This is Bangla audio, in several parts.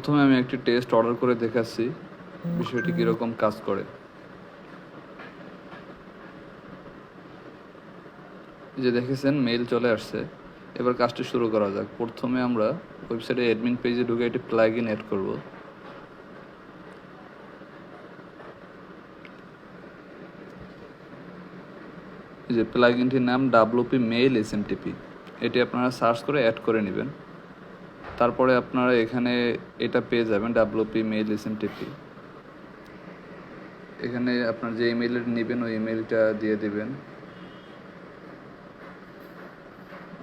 প্রথমে আমি একটি টেস্ট অর্ডার করে দেখাচ্ছি বিষয়টি কীরকম কাজ করে। যে দেখেছেন মেইল চলে আসছে। এবার কাজটি শুরু করা যাক। প্রথমে আমরা ওয়েবসাইটে অ্যাডমিন পেজে ঢুকে একটি প্লাগইন অ্যাড করব। এই যে প্লাগইনটির নাম WP মেইল SMTP। এটি আপনারা সার্চ করে অ্যাড করে নেবেন। তারপরে আপনারা এখানে এটা পেয়ে যাবেন WP মেইল SMTP। এখানে আপনার যে ইমেইলটা নেবেন ওই ইমেইলটা দিয়ে দেবেন।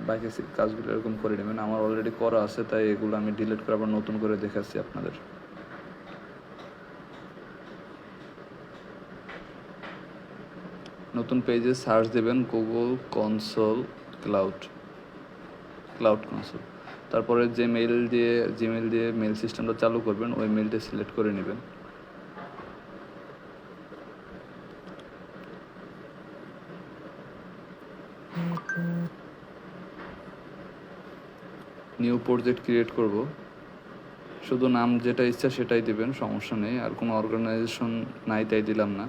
বাকি কাজগুলো এরকম করে নেবেন। আমার অলরেডি করা আছে, তাই এগুলো আমি ডিলিট করে আবার নতুন করে দেখাচ্ছি আপনাদের। নতুন পেজে সার্চ দেবেন গুগল কনসোল ক্লাউড কনসোল। তারপরে যে জিমেইল দিয়ে মেইল সিস্টেমটা চালু করবেন ওই মেইলটা সিলেক্ট করে নেবেন। নিউ প্রজেক্ট ক্রিয়েট করব। শুধু নাম যেটা ইচ্ছা সেটাই দিবেন, সমস্যা নেই। আর কোনো অর্গানাইজেশন নাই তাই দিলাম না।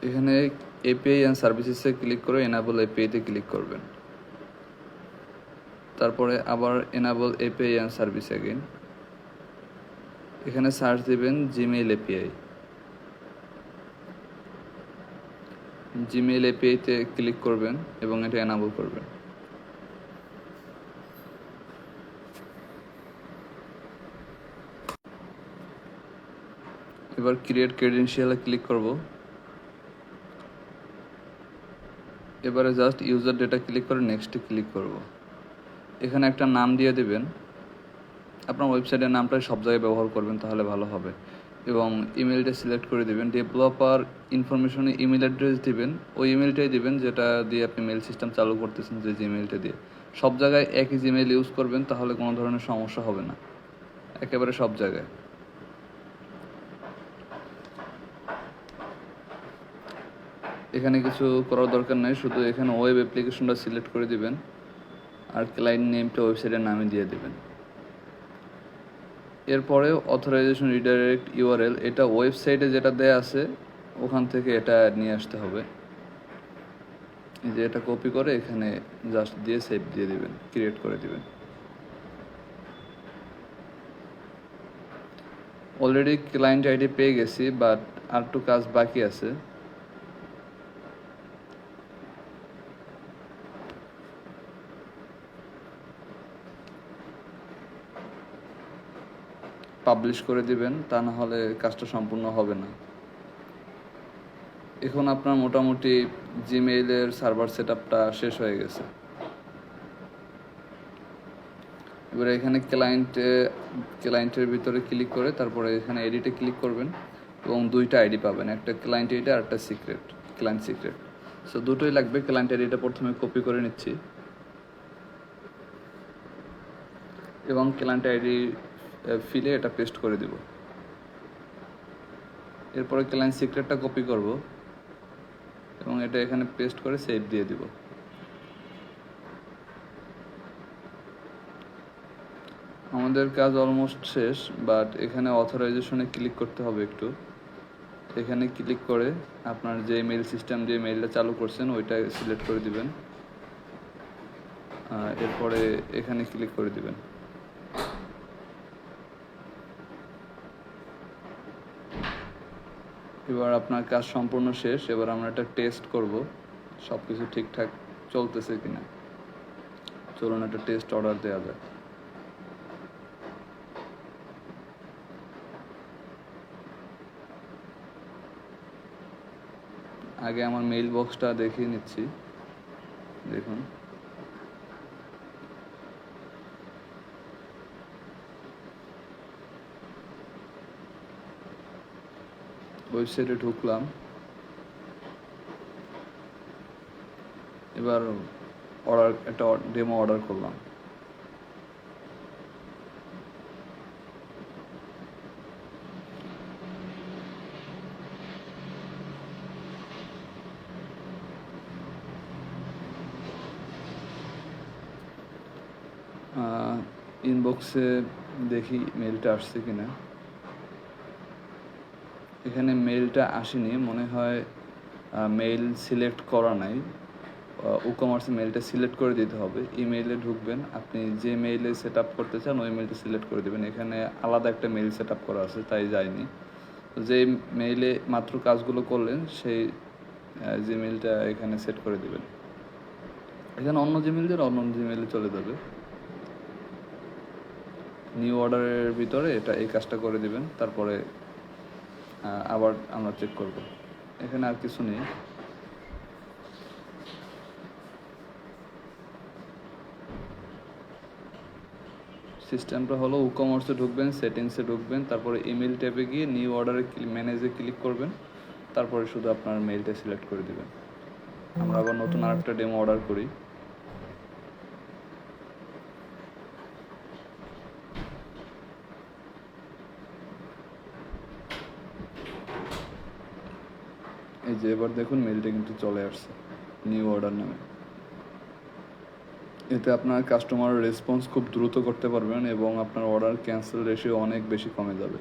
এখানে এপিআই অ্যান্ড সার্ভিসেসে ক্লিক করে এনাবল এপিআইতে ক্লিক করবেন। তারপরে আবার enable API and service again. এখানে সার্চ দিবেন জিমেইল এপিআই। জিমেইল এপিআইতে ক্লিক করবেন এবং এটা এনাবল করবেন। এবার ক্রিয়েট ক্রেডেনশিয়ালে ক্লিক করব। এবারে জাস্ট ইউজার ডেটা ক্লিক করে নেক্সটে ক্লিক করব। এখানে একটা নাম দিয়ে দেবেন। আপনার ওয়েবসাইটের নামটা সব জায়গায় ব্যবহার করবেন, তাহলে ভালো হবে। এবং ইমেলটা সিলেক্ট করে দেবেন। ডেভেলপার ইনফরমেশনে ইমেল অ্যাড্রেস দিবেন, ওই ইমেলটাই দিবেন যেটা দিয়ে আপনি মেল সিস্টেম চালু করতেছেন, যে জিমেলটা দিয়ে। সব জায়গায় একই জিমেল ইউজ করবেন, তাহলে কোনো ধরনের সমস্যা হবে না, একেবারে সব জায়গায়। এখানে কিছু করার দরকার নেই, শুধু এখানে ওয়েব অ্যাপ্লিকেশনটা সিলেক্ট করে দিবেন আর ক্লায়েন্ট নেমটা ওয়েবসাইটের নামে দিয়ে দেবেন। এরপরে অথরাইজেশন রিডাইরেক্ট ইউআরএল, এটা ওয়েবসাইটে যেটা দেয়া আছে ওখান থেকে এটা নিয়ে আসতে হবে। এই যে এটা কপি করে এখানে জাস্ট দিয়ে সেভ দিয়ে দিবেন, ক্রিয়েট করে দিবেন। অলরেডি ক্লায়েন্ট আইডি পেয়ে গেছি, বাট আর একটু কাজ বাকি আছে। পাবলিশ করে দিবেন, তা না হলে কাজটা সম্পূর্ণ হবে না। এখন আপনার মোটামুটি জিমেইলের সার্ভার সেটআপটা শেষ হয়ে গেছে। এবারে এখানে ক্লায়েন্টের ভিতরে ক্লিক করে তারপরে এখানে এডিটে ক্লিক করবেন এবং দুইটা আইডি পাবেন, একটা ক্লায়েন্ট আইডি আর একটা ক্লায়েন্ট সিক্রেট। সো দুটোই লাগবে। ক্লায়েন্ট আইডিটা প্রথমে কপি করে নিচ্ছি এবং ক্লায়েন্ট আইডি ফিলে এটা পেস্ট করে দিব। এরপরে ক্লায়েন্ট সিক্রেটটা কপি করব এবং এটা এখানে পেস্ট করে সেভ দিয়ে দিব। আমাদের কাজ অলমোস্ট শেষ, বাট এখানে অথরাইজেশনে ক্লিক করতে হবে একটু। এখানে ক্লিক করে আপনার যে মেইল সিস্টেম যে মেইলটা চালু করছেন ওইটা সিলেক্ট করে দিবেন। এরপরে এখানে ক্লিক করে দিবেন। এবার আপনার কাজ সম্পূর্ণ শেষ। এবার আমরা একটা টেস্ট করব সব কিছু ঠিকঠাক চলতেছে কিনা। চলুন একটা টেস্ট অর্ডার দেওয়া যায়। আগে আমার মেইল বক্সটা দেখিয়ে নিচ্ছি, দেখুন। ওয়েবসাইটে ঢুকলাম। এবার একটা ডেমো অর্ডার করলাম। ইনবক্সে দেখি মেলটা আসছে কি না। এখানে মেলটা আসেনি, মনে হয় মেইল সিলেক্ট করা নাই। কমার্সে মেইলটা সিলেক্ট করে দিতে হবে। ইমেইলে ঢুকবেন, আপনি যে মেইলে সেট আপ করতে চান ওই মেইলটা সিলেক্ট করে দেবেন। এখানে আলাদা একটা মেইল সেট আপ করা আছে, তাই যায়নি। তো যে মেইলে মাত্র কাজগুলো করলেন সেই জিমেইলটা এখানে সেট করে দেবেন। এখানে অন্য জিমেইল দিয়ে অন্য জিমেইলে চলে যাবে। নিউ অর্ডারের ভিতরে এই কাজটা করে দিবেন, তারপরে আবার আমরা চেক করব। এখানে আর কিছু নেই। সিস্টেমটা হলো কমার্সে ঢুকবেন, সেটিংসে ঢুকবেন, তারপরে ইমেল ট্যাবে গিয়ে নিউ অর্ডারে ম্যানেজে ক্লিক করবেন, তারপরে শুধু আপনার মেইলটা সিলেক্ট করে দেবেন। আমরা আবার নতুন আরেকটা ডেমো অর্ডার করি। এই যে এবার দেখুন মেইলটা কিন্তু চলে আসছে নিউ অর্ডার নামে। এতে আপনার কাস্টমার রেসপন্স খুব দ্রুত করতে পারবেন এবং আপনার অর্ডার ক্যান্সেল রেশিও অনেক বেশি কমে যাবে।